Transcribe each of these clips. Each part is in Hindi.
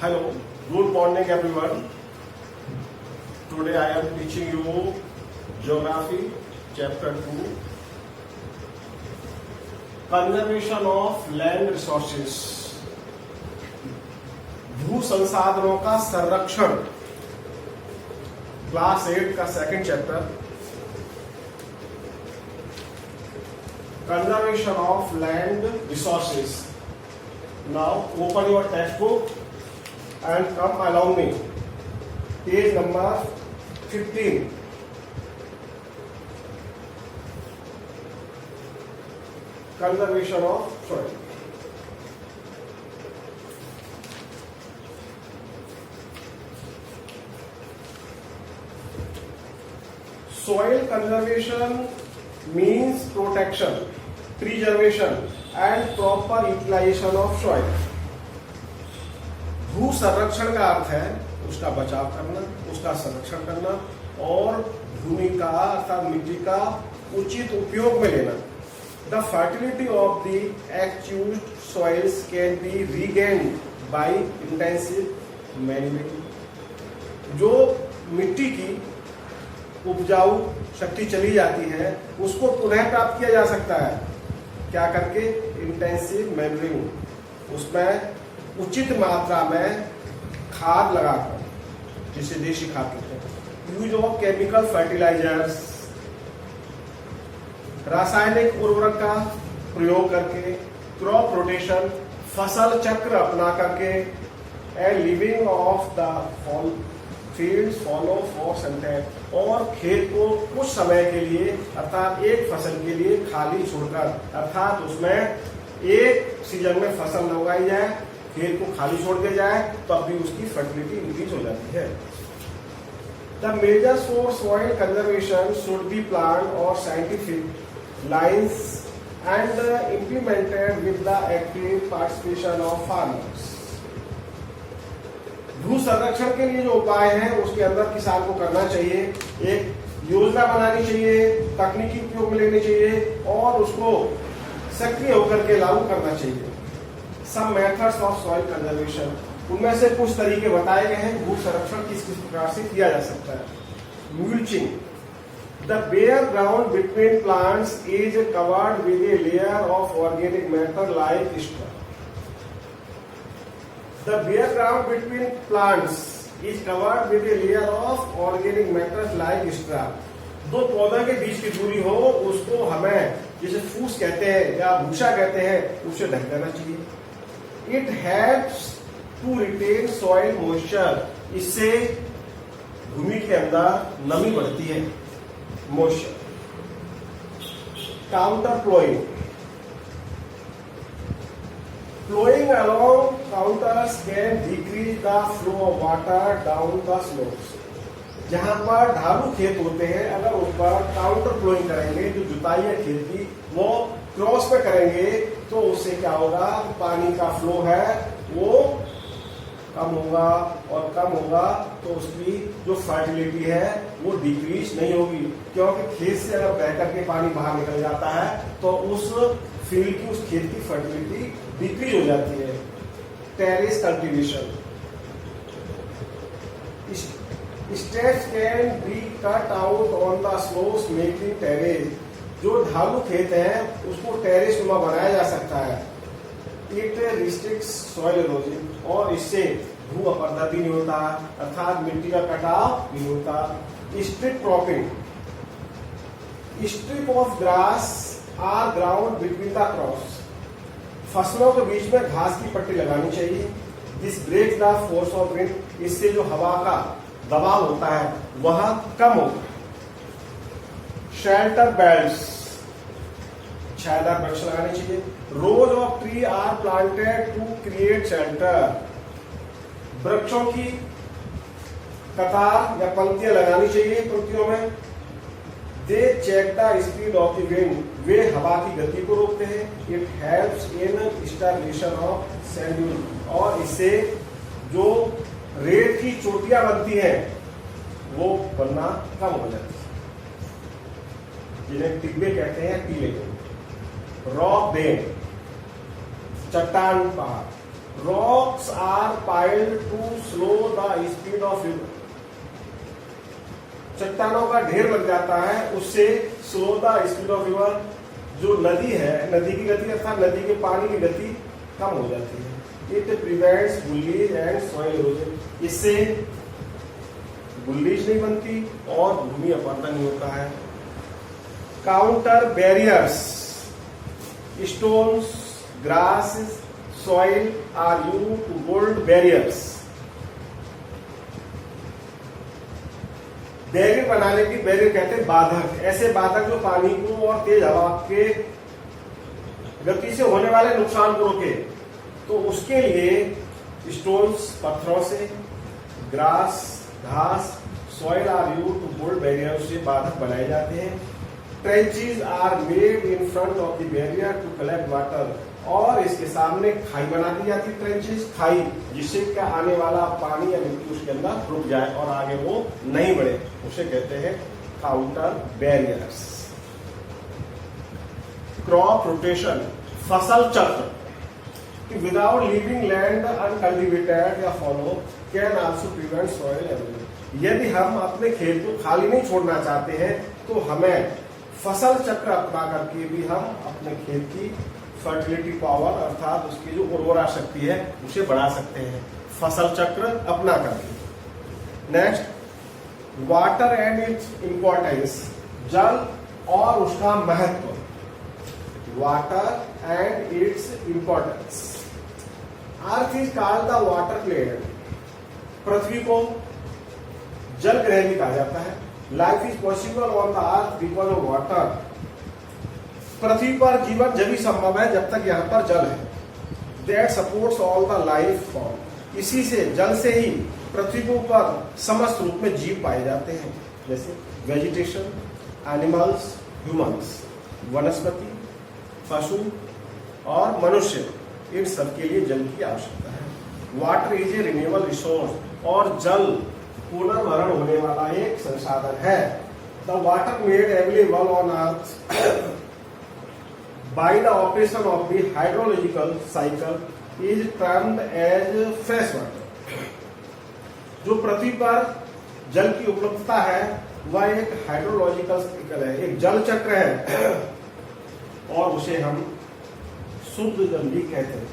Hello, good morning everyone. Today I am teaching you Geography, Chapter 2, Conservation of Land Resources. भू संसाधनों का संरक्षण, क्लास 8 का second chapter, Conservation of Land Resources. Now open your textbook and come along me. Page number 15. Conservation of soil. Soil conservation means protection, preservation and proper utilization of soil. भू संरक्षण का अर्थ है उसका बचाव करना, उसका संरक्षण करना और भूमि का अर्थात मिट्टी का उचित उपयोग में लेना. The fertility of the accused soils can be regained by intensive manuring. जो मिट्टी की उपजाऊ शक्ति चली जाती है उसको पुनः प्राप्त किया जा सकता है. क्या करके? Intensive manuring. उसमें उचित मात्रा में खाद लगाकर, जिसे देशी खाद कहते हैं. यूज ऑफ केमिकल फर्टिलाइजर्स, रासायनिक उर्वरक का प्रयोग करके, क्रॉप रोटेशन, फसल चक्र अपना करके, and leaving of the fields fallow for some time. और खेत को कुछ समय के लिए अर्थात एक फसल के लिए खाली छोड़कर, अर्थात उसमें एक सीजन में फसल न उगाई जाए, खेत को खाली छोड़ दिया जाए, तब भी उसकी फर्टिलिटी इंक्रीज हो जाती है. The measures for soil conservation should be plan और scientific lines and implemented with the active participation of farmers. भू संरक्षण के लिए जो उपाय हैं उसके अंदर किसान को करना चाहिए. एक योजना बनानी चाहिए, तकनीकी उपयोग में लेनी चाहिए और उसको सक्रिय होकर के लागू करना चाहिए. Some methods of soil conservation, उनमें से कुछ तरीके बताए गए हैं भू संरक्षण किस किस प्रकार से किया जा सकता है. Mulching. The bare ground between plants is covered with a layer of organic matter like straw. The bare ground between plants is covered with a layer of organic matter like straw. दो पौधों के बीच की दूरी हो उसको हमें जिसे फूस कहते हैं या भूसा कहते हैं उसे ढक देना चाहिए. It helps to retain soil moisture. इससे भूमि के अंदर नमी बढ़ती है. moisture. Counter plowing. Plowing along counters can decrease the flow of water down the slopes. जहां पर ढालू खेत होते हैं अगर उस पर काउंटर प्लोइंग करेंगे, जो जुताई है खेत की वो क्रॉस पे करेंगे तो उससे क्या होगा, पानी का फ्लो है वो कम होगा और कम होगा तो उसकी जो फर्टिलिटी है वो डिक्रीज नहीं होगी. क्योंकि खेत से अगर बह करके पानी बाहर निकल जाता है तो उस फील्ड की, उस खेत की फर्टिलिटी डिक्रीज हो जाती है. Terrace cultivation. Steps can be cut out on the slopes making terrace. जो ढालू खेत है उसको टेरेस नुमा बनाया जा सकता है. इट रिस्ट्रिक्ट्स सॉइल इरोजन, और इससे भू अपरदन भी नहीं होता अर्थात मिट्टी का कटाव नहीं होता. Strip cropping. Strip of grass are ground between the crops. फसलों के बीच में घास की पट्टी लगानी चाहिए. This breaks the force of wind. इससे जो हवा का दबाव होता है वह कम होगा. Shelter belts. छायादार वृक्ष लगाने चाहिए. Rows of tree are planted to create shelter. वृक्षों की कतार या पंक्तियां लगानी चाहिए पंक्तियों में. They check the speed of the wind. वे हवा की गति को रोकते हैं. It helps in stagnation of sand dune. और इससे जो रेत की चोटियां बनती हैं वो बनना कम हो जाती है, जिन्हें टिब्बे कहते हैं टीले. रॉक बेड, चट्टान पहाड़. Rocks are piled to slow the speed of river. चट्टानों का ढेर लग जाता है, उससे slow the speed of river, जो नदी है, नदी की गति अर्थात नदी के पानी की गति कम हो जाती है। It prevents gullies and soil erosion, इससे बुलीज नहीं बनती और भूमि अपरदन नहीं होता है। Contour barriers, stones, grass, soil are used to build barriers. Barrier बनाने की, बैरियर कहते हैं बाधक, ऐसे बाधक जो पानी को और तेज हवा के गति से होने वाले नुकसान को रोके। तो उसके लिए स्टोन्स, पत्थरों से, ग्रास, घास, soil are used to build barrier से बाधक बनाए जाते हैं। Trenches are made in front of the barrier to collect water, और इसके सामने खाई बना दी जाती है, ट्रेंचेस, खाई, जिससे क्या आने वाला पानी या मिट्टी उसके अंदर रुक जाए और आगे वो नहीं बढ़े, उसे कहते हैं काउंटर बैरियर्स। क्रॉप रोटेशन, फसल चक्र, विदाउट लीविंग लैंड अनकल्टिवेटेड या follow can also prevent soil halogen. यदि हम अपने खेत को खाली नहीं छोड़ना चाहते हैं तो हमें फसल चक्र अपना करके भी हम अपने खेत की फर्टिलिटी पावर अर्थात उसकी जो उर्वरा शक्ति है उसे बढ़ा सकते हैं, फसल चक्र अपना करके। Next, water and its importance, जल और उसका महत्व। Water and its importance, earth is called the water planet, पृथ्वी को जल ग्रह भी कहा जाता है। Life is possible on the earth because of water, पृथ्वी पर जीवन जब संभव है जब तक यहाँ पर जल है। That supports all the life form, इसी से, जल से ही पृथ्वी के ऊपर समस्त रूप में जीव पाए जाते हैं, जैसे वेजिटेशन, एनिमल्स, ह्यूमंस, वनस्पति, पशु और मनुष्य, इन सब के लिए जल की आवश्यकता है। Water is a renewable resource, और जल पुनर्भरण होने वाला एक संसाधन है। The water made available on earth by the operation of the hydrological cycle is termed as fresh water। जो पृथ्वी पर जल की उपलब्धता है वह एक हाइड्रोलॉजिकल साइकिल है, एक जल चक्र है, और उसे हम शुद्ध जल भी कहते हैं।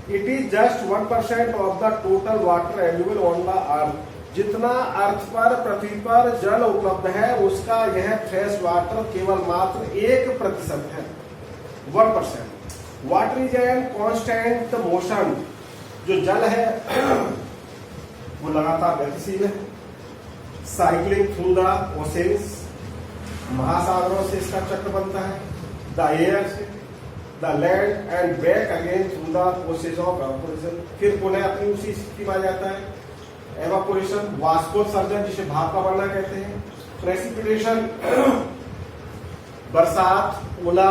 It is just 1% of the total water available on the अर्थ, जितना अर्थ पर, पृथ्वी पर जल उपलब्ध है उसका यह फ्रेश वाटर केवल मात्र 1% है, 1%। Water is an constant motion, जो जल है वो लगातार गतिशील है। साइक्लिंग थ्रू द ओशंस, महासागरों से इसका चक्र बनता है। द एयर से, the land and back again through the process of evaporation, फिर पुनः अपनी उसी स्थिति में आ जाता है। एवापोरेशन, वाष्पोत्सर्जन जिसे भाप का बनना कहते हैं। प्रेसिपिटेशन, बरसात, ओला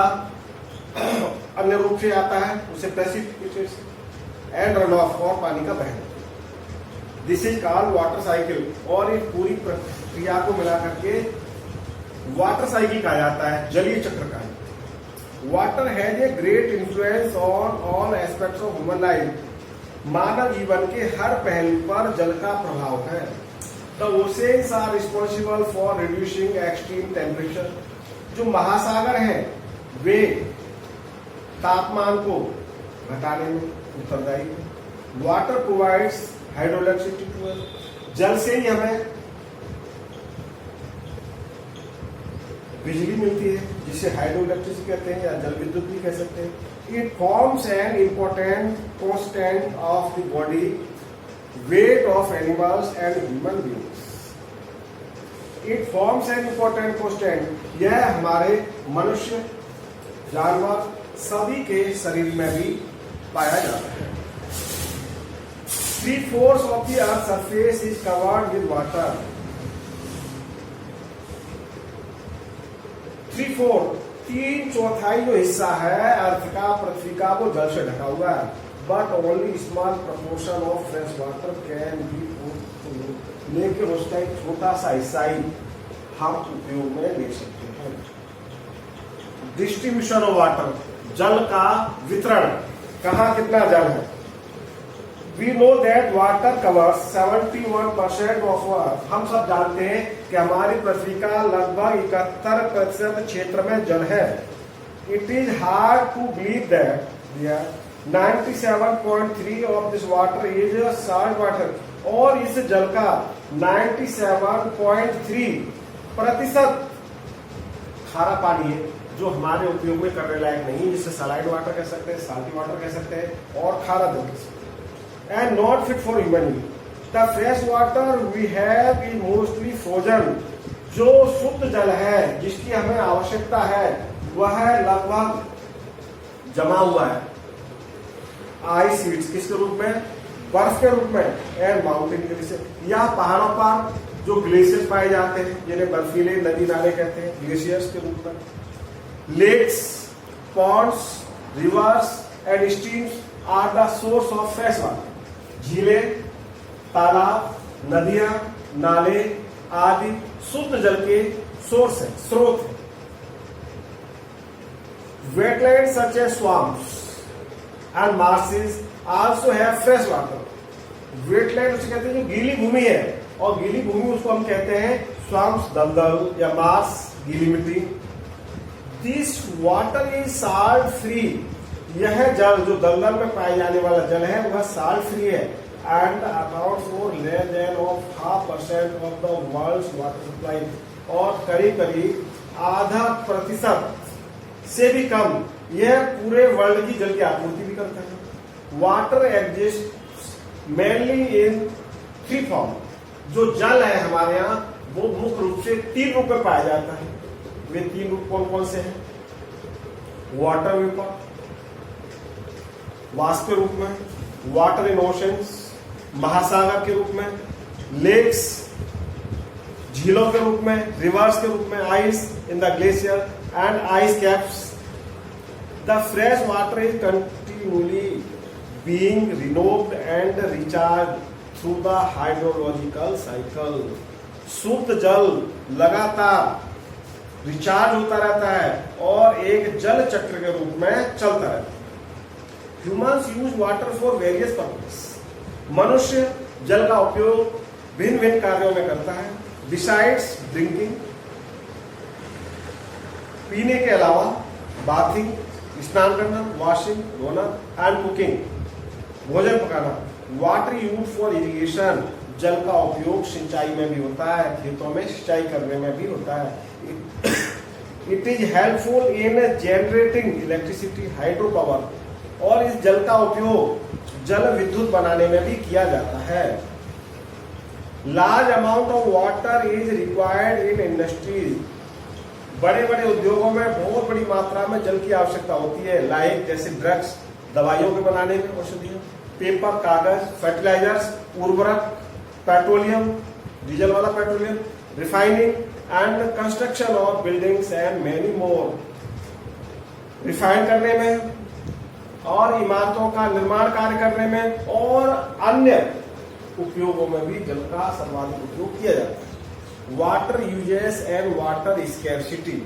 अन्य रूप से आता है, उसे प्रेसिपिटेशन। एंड रन ऑफ, और पानी का बहना। This is called water cycle, और इस पूरी प्रक्रिया को मिला करके वाटर साइकिल कहा जाता है, जलीय चक्र का। Water has a great influence on all aspects of human life, मानव जीवन के हर पहलू पर जल का प्रभाव है। The oceans are responsible for reducing extreme temperature, जो महासागर हैं वे तापमान को घटाने में उत्तरदायी है। Water provides hydroelectricity to us, जल से ही हमें बिजली मिलती है, जिसे हाइड्रोइलेक्ट्रिसिटी कहते हैं या जल विद्युत भी कह सकते हैं। It forms an important constant of the body weight of animals and human beings. It forms an important constant, यह हमारे मनुष्य, जानवर सभी के शरीर में भी पाया जाता है। 3/4 of the earth's surface is covered with water. 3/4, 3/4 जो हिस्सा है अर्थ का, पृथ्वी का, वो जल से ढका हुआ है। But only small proportion of fresh water can be, लेकिन उसका एक छोटा सा हिस्सा ही हम उपयोग में ले सकते हैं। डिस्ट्रीब्यूशन ऑफ वाटर, जल का वितरण। कहाँ कितना जल है। We know that water covers 71% of Earth. हम सब जानते हैं कि हमारी पृथ्वी का लगभग 71% क्षेत्र में जल है। It is hard to believe that 97.3 of this water is salt water. और इस जल का 97.3% खारा पानी है, जो हमारे उपयोग में करने लायक नहीं, जिसे सलाइड वाटर कह सकते हैं, साल्टी वाटर कह सकते हैं, और खारा जल कह सकते हैं। And not fit for human use. The fresh water we have is mostly frozen. जो शुद्ध जल है जिसकी हमें आवश्यकता है वह लगभग जमा हुआ है आइस शीट्स किसके रूप में, बर्फ के रूप में, एंड माउंटेन ग्लेशियर, या पहाड़ों पर जो ग्लेशियर्स पाए जाते हैं जिन्हें बर्फीले नदी नाले कहते हैं, ग्लेशियर्स के रूप में। Lakes, ponds, rivers and streams are the source of fresh water. झीलें, तालाब, नदियां, नाले आदि शुद्ध जल के सोर्स है, स्रोत है। Wetland such as swamps and marshes also have fresh water. Wetland उसे कहते हैं जो गीली भूमि है, और गीली भूमि उसको हम कहते हैं स्वैम्प्स, दलदल या मार्श, गीली मिट्टी। This water is salt free. यह जल जो दलदल में पाए जाने वाला जल है वह साल्ट फ्री है, and account for less than of 0.5% of the world's water supply. और करीब करीब 0.5% से भी कम यह पूरे वर्ल्ड की जल की आपूर्ति भी करता है। वाटर एग्जिस्ट मेनली इन 3 फॉर्म। जो जल है हमारे यहाँ वो मुख्य रूप से 3 रूप में पाया जाता है। वे 3 रूप कौन कौन से हैं? वाटर वेपर वाष्प के रूप में, वाटर इन ओशंस महासागर के रूप में, लेक्स झीलों के रूप में, रिवर्स के रूप में, ice in the glacier and ice caps. The fresh water is continually being renewed and recharge through the hydrological cycle. शुद्ध जल लगातार रिचार्ज होता रहता है और एक जल चक्र के रूप में चलता रहता है। Humans use water for various purposes. मनुष्य जल का उपयोग भिन्न भिन्न कार्यों में करता है। Besides drinking, पीने के अलावा बाथिंग, स्नान करना, वॉशिंग, धोना एंड कुकिंग, भोजन पकाना। वाटर यूज फॉर इरिगेशन, जल का उपयोग सिंचाई में भी होता है, खेतों में सिंचाई करने में भी होता है। It is helpful in generating electricity, hydro power, और इस जल का उपयोग जल विद्युत बनाने में भी किया जाता है। Large amount of water is required in industries. बड़े बड़े उद्योगों में बहुत बड़ी मात्रा में जल की आवश्यकता होती है, लाइक जैसे ड्रग्स, दवाइयों के बनाने में औषधियां, पेपर, कागज, फर्टिलाइजर्स, उर्वरक, पेट्रोलियम, डीजल वाला petroleum, refining and construction of buildings and many more. Refine करने में और इमारतों का निर्माण कार्य करने में और अन्य उपयोगों में भी जल का सर्वाधिक उपयोग किया जाता है। Water uses and water scarcity,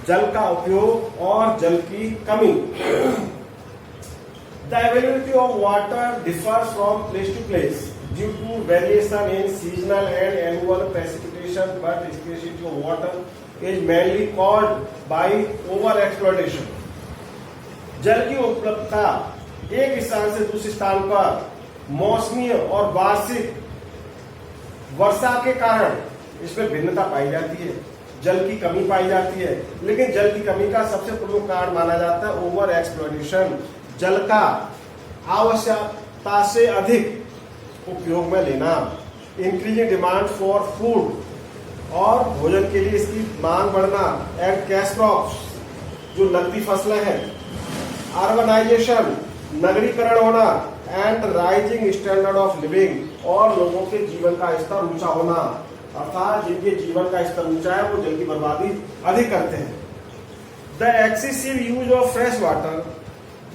जल का उपयोग और जल की कमी। The availability of water differs from place to place due to variation in seasonal and annual precipitation, but scarcity of water is mainly caused by over exploitation. जल की उपलब्धता एक स्थान से दूसरे स्थान पर मौसमी और वार्षिक वर्षा के कारण इसमें भिन्नता पाई जाती है, जल की कमी पाई जाती है। लेकिन जल की कमी का सबसे प्रमुख कारण माना जाता है ओवर एक्सप्लॉयटेशन, जल का आवश्यकता से अधिक उपयोग में लेना। इंक्रीजिंग डिमांड फॉर फूड, और भोजन के लिए इसकी मांग बढ़ना, एंड कैश क्रॉप्स जो नकदी फसलें हैं, अर्बनाइजेशन नगरीकरण होना, and rising standard of living, और लोगों के जीवन का स्तर ऊंचा होना, अर्थात जिनके जीवन का स्तर ऊंचा है वो जल की बर्बादी अधिक करते हैं। The excessive use of fresh water,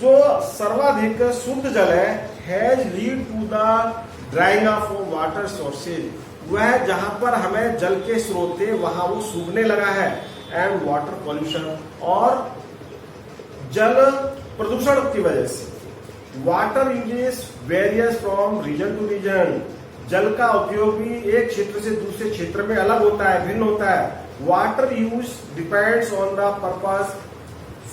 जो सर्वाधिक शुद्ध जल है, has lead to the drying of water sources. वह जहां पर हमें जल के स्रोत थे वहां वो सूखने लगा है, एंड वाटर पॉल्यूशन, और जल प्रदूषण की वजह से। Water uses varies from region to region, जल का उपयोग भी एक क्षेत्र से दूसरे क्षेत्र में अलग होता है, भिन्न होता है। Water use depends on the purpose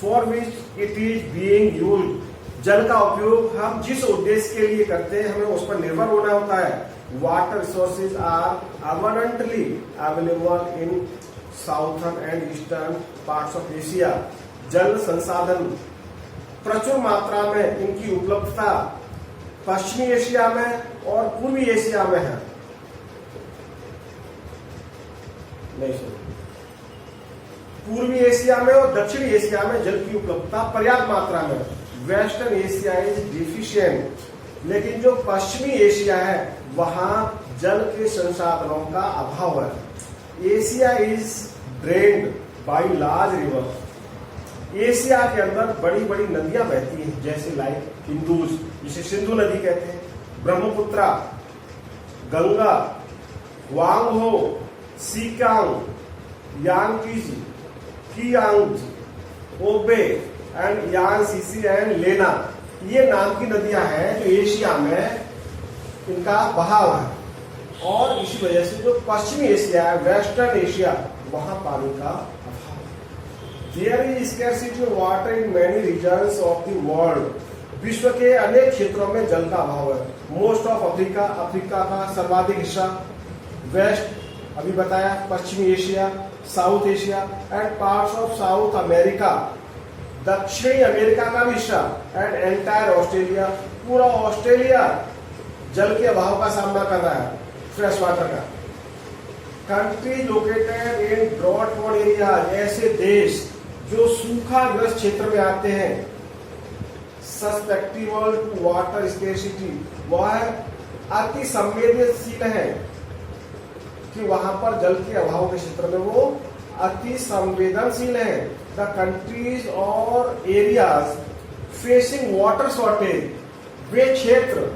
for which it is being used, जल का उपयोग हम जिस उद्देश्य के लिए करते हैं हमें उस पर निर्भर होना होता है। Water resources are abundantly available in southern and eastern parts of Asia, जल संसाधन प्रचुर मात्रा में इनकी उपलब्धता पश्चिमी एशिया में और पूर्वी एशिया में है। नहीं सुनो, पूर्वी एशिया में और दक्षिणी एशिया में जल की उपलब्धता पर्याप्त मात्रा में। वेस्टर्न एशिया इज डिफिशियंट, लेकिन जो पश्चिमी एशिया है वहां जल के संसाधनों का अभाव है। Asia is drained by large river, Asia के अंदर बड़ी बड़ी नदियां बहती हैं, जैसे लाइक हिंदूज जिसे सिंधु नदी कहते हैं, ब्रह्मपुत्रा, गंगा, वांगहो, सीकांग, यांगटीज, कियांग, ओबे एंड यांगसीसी एंड लेना, ये नाम की नदियां हैं जो एशिया में इनका बहाव है। और इसी वजह से जो पश्चिमी एशिया है, वेस्टर्न एशिया, वहां पानी का अभाव। There is scarcity of water in many regions of the world, विश्व के अनेक क्षेत्रों में जल का अभाव है। मोस्ट ऑफ अफ्रीका, अफ्रीका का सर्वाधिक हिस्सा, वेस्ट अभी बताया, पश्चिमी Asia, South Asia and parts of South America, दक्षिणी अमेरिका का भी हिस्सा, एंड एंटायर ऑस्ट्रेलिया, पूरा ऑस्ट्रेलिया जल के अभाव का सामना कर रहा है, फ्रेश वाटर का। Country located in drought prone area, ऐसे देश जो सूखाग्रस्त क्षेत्र में आते हैं, सस्पेक्टिबल टू वाटर स्केर्सिटी, वह अति संवेदनशील है कि वहां पर जल के अभाव के क्षेत्र में वो अति संवेदनशील है। द कंट्रीज और एरियाज फेसिंग वाटर शॉर्टेज, वे क्षेत्र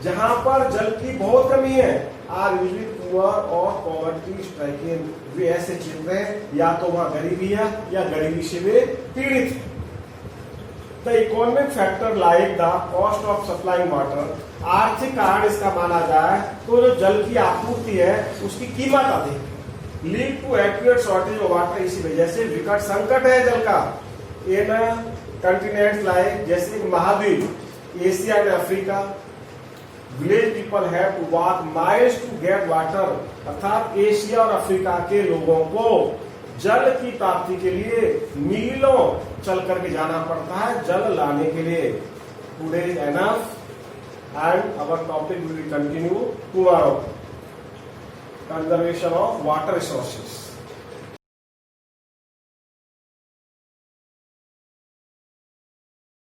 जहां पर जल की बहुत कमी है, आर यूजली पुअर और पॉवर्टी स्ट्राइकिंग, वे ऐसे क्षेत्र हैं या तो वहां गरीबी है या गरीबी से वे पीड़ित हैं। The economic factor like the cost of supplying water, आर्थिक कारण इसका माना जाए तो जो जल की आपूर्ति है उसकी कीमत अधिक, lead to acute shortage of water, इसी वजह से विकट संकट है जल का। इन कंटिनेंट्स लाइक, जैसे महाद्वीप Asia and Africa, village people have to walk miles to get water, अर्थात एशिया और अफ्रीका के लोगों को जल की प्राप्ति के लिए मीलों चल करके जाना पड़ता है जल लाने के लिए। Today is enough and our topic will continue tomorrow, conservation of water resources.